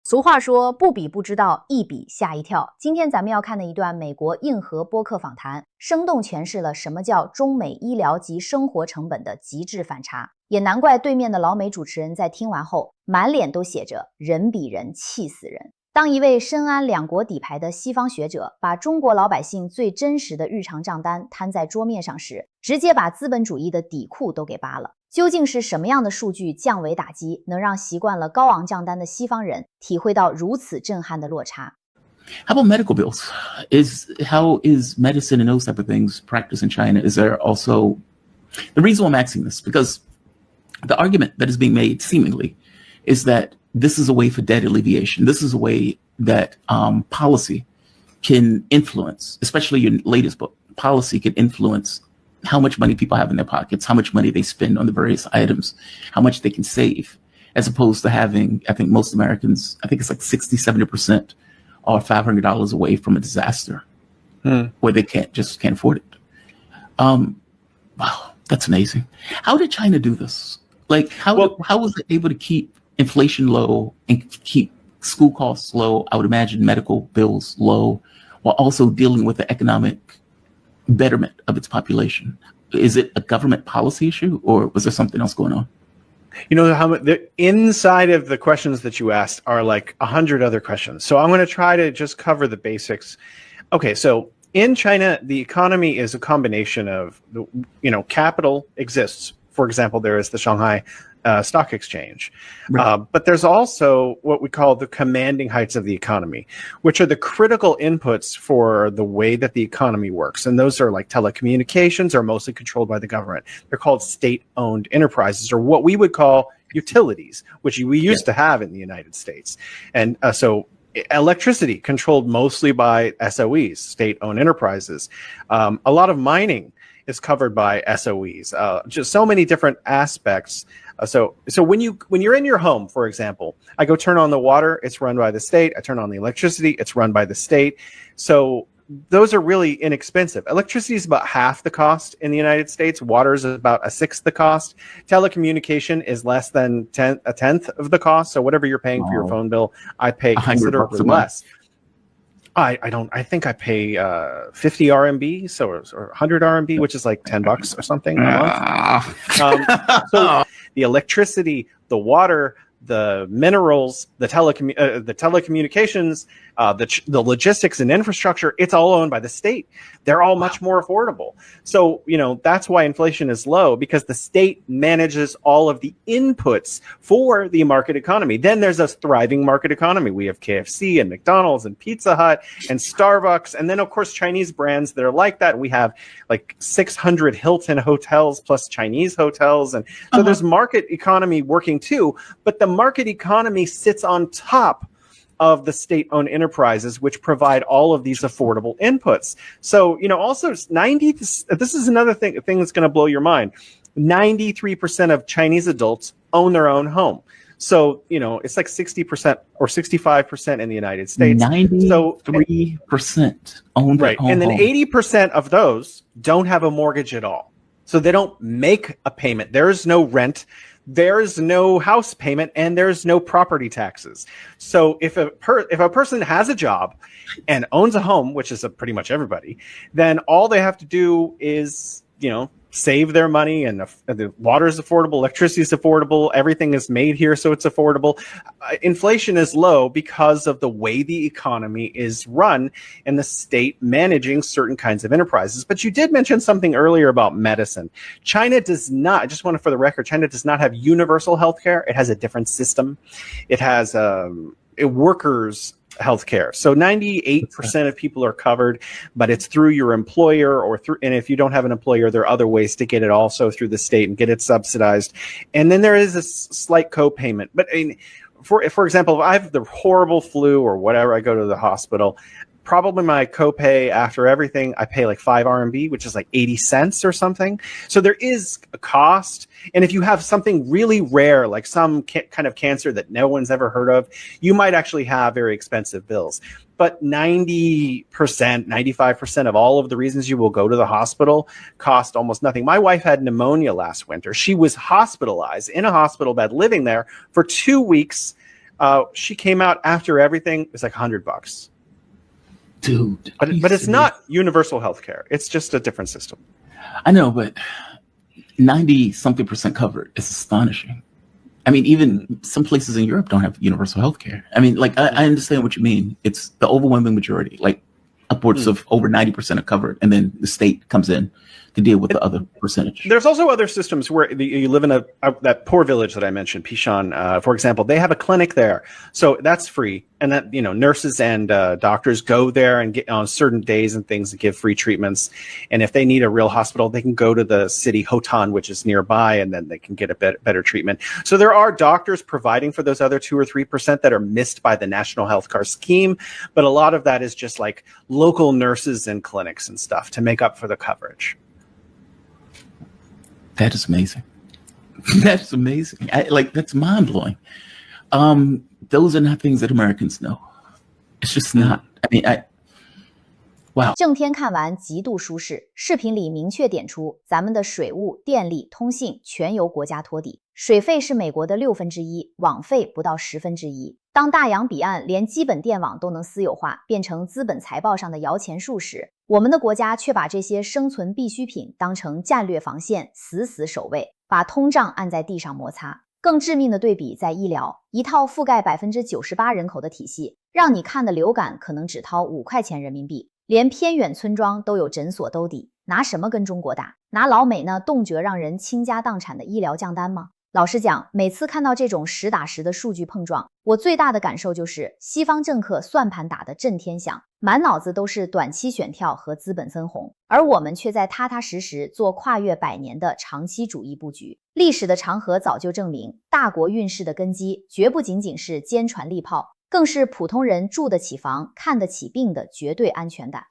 俗话说不比不知道，一比吓一跳。今天咱们要看的一段美国硬核播客访谈，生动诠释了什么叫中美医疗及生活成本的极致反差。也难怪对面的老美主持人在听完后满脸都写着人比人气死人。当一位深谙两国底牌的西方学者把中国老百姓最真实的日常账单摊在桌面上时，直接把资本主义的底裤都给扒了。究竟是什么样的数据降维打击，能让习惯了高昂账单的西方人体会到如此震撼的落差？ How about medical bills? How is medicine and those type of things practiced in China? Is there also the reason why I'm asking this? Because the argument that is being made seemingly is that this is a way for debt alleviation. This is a way that policy can influence, especially your latest book, policy can influence how much money people have in their pockets, how much money they spend on the various items, how much they can save, as opposed to having, I think most Americans, I think it's like 60, 70% are $500 away from a disaster where they can't afford it. Wow, that's amazing. How did China do this? Like, how was it able to keep inflation low and keep school costs low? I would imagine medical bills low, while also dealing with the economic betterment of its population. Is it a government policy issue, or was there something else going on? You know, how the inside of the questions that you asked are like 100 other questions. So I'm going to try to just cover the basics. Okay, so in China, the economy is a combination of, capital exists. For example, there is the Shanghai Stock Exchange. Right. But there's also what we call the commanding heights of the economy, which are the critical inputs for the way that the economy works. And those are like telecommunications are mostly controlled by the government. They're called state-owned enterprises, or what we would call utilities, which we used to have in the United States. And so electricity controlled mostly by SOEs, state-owned enterprises. A lot of mining is covered by SOEs. Just so many different aspects. So when you're in your home, for example, I go turn on the water, it's run by the state. I turn on the electricity, it's run by the state. So those are really inexpensive. Electricity is about half the cost in the United States. Water is about a sixth the cost. Telecommunication is less than a tenth of the cost. So whatever you're paying for your phone bill, I pay considerably less. I think I pay 50 RMB, so or 100 RMB, which is like $10 or something a month. So the electricity, the water, the minerals, the telecommunications, the logistics and infrastructure, it's all owned by the state. They're all much more affordable. So, that's why inflation is low, because the state manages all of the inputs for the market economy. Then there's a thriving market economy. We have KFC and McDonald's and Pizza Hut and Starbucks. And then, of course, Chinese brands that are like that. We have like 600 Hilton hotels plus Chinese hotels. And so there's market economy working too. But the market economy sits on top of the state-owned enterprises, which provide all of these affordable inputs. So, also this is another thing that's going to blow your mind. 93% of Chinese adults own their own home. So, it's like 60% or 65% in the United States. 93% own their own home. And then 80% of those don't have a mortgage at all. So they don't make a payment. There's no rent. There's no house payment, and there's no property taxes. So if a person has a job and owns a home, which is pretty much everybody, then all they have to do is, save their money, and the water is affordable, electricity is affordable, everything is made here, so it's affordable. Inflation is low because of the way the economy is run and the state managing certain kinds of enterprises. But you did mention something earlier about medicine. China does not, I just want to, for the record, China does not have universal healthcare. It has a different system. It has workers' healthcare. So 98% of people are covered, but it's through your employer and if you don't have an employer, there are other ways to get it also through the state and get it subsidized. And then there is a slight co-payment. But for example, if I have the horrible flu or whatever, I go to the hospital, probably my copay after everything, I pay like 5 RMB, which is like 80 cents or something. So there is a cost. And if you have something really rare, like some kind of cancer that no one's ever heard of, you might actually have very expensive bills. But 90%, 95% of all of the reasons you will go to the hospital cost almost nothing. My wife had pneumonia last winter. She was hospitalized in a hospital bed, living there for 2 weeks She came out after everything. It's like $100. Dude. But it's not universal healthcare. It's just a different system. I know, but 90-something% covered is astonishing. I mean, even some places in Europe don't have universal healthcare. I mean, like, I understand what you mean. It's the overwhelming majority, like upwards of over 90% are covered, and then the state comes in to deal with the other percentage. There's also other systems where you live in that poor village that I mentioned, Pishan, for example. They have a clinic there, so that's free, and that nurses and doctors go there and get on certain days and things to give free treatments. And if they need a real hospital, they can go to the city Hotan, which is nearby, and then they can get a better treatment. So there are doctors providing for those other 2 or 3% that are missed by the national health care scheme, but a lot of that is just like local nurses and clinics and stuff to make up for the coverage. That is amazing. That is amazing. That's mind blowing. Those are not things that Americans know. It's just not. I mean, wow. 正片看完极度舒适，视频里明确点出，咱们的水务、电力、通信全由国家托底，水费是美国的1/6，网费不到1/10。当大洋彼岸连基本电网都能私有化，变成资本财报上的摇钱树时，我们的国家却把这些生存必需品当成战略防线，死死守卫，把通胀按在地上摩擦。更致命的对比在医疗，一套覆盖98%人口的体系，让你看的流感可能只掏5块钱人民币，连偏远村庄都有诊所兜底，拿什么跟中国打？拿老美那动辄让人倾家荡产的医疗降单吗？老实讲，每次看到这种实打实的数据碰撞，我最大的感受就是西方政客算盘打得震天响，满脑子都是短期选票和资本分红，而我们却在踏踏实实做跨越100年的长期主义布局。历史的长河早就证明，大国运势的根基绝不仅仅是坚船利炮，更是普通人住得起房、看得起病的绝对安全感。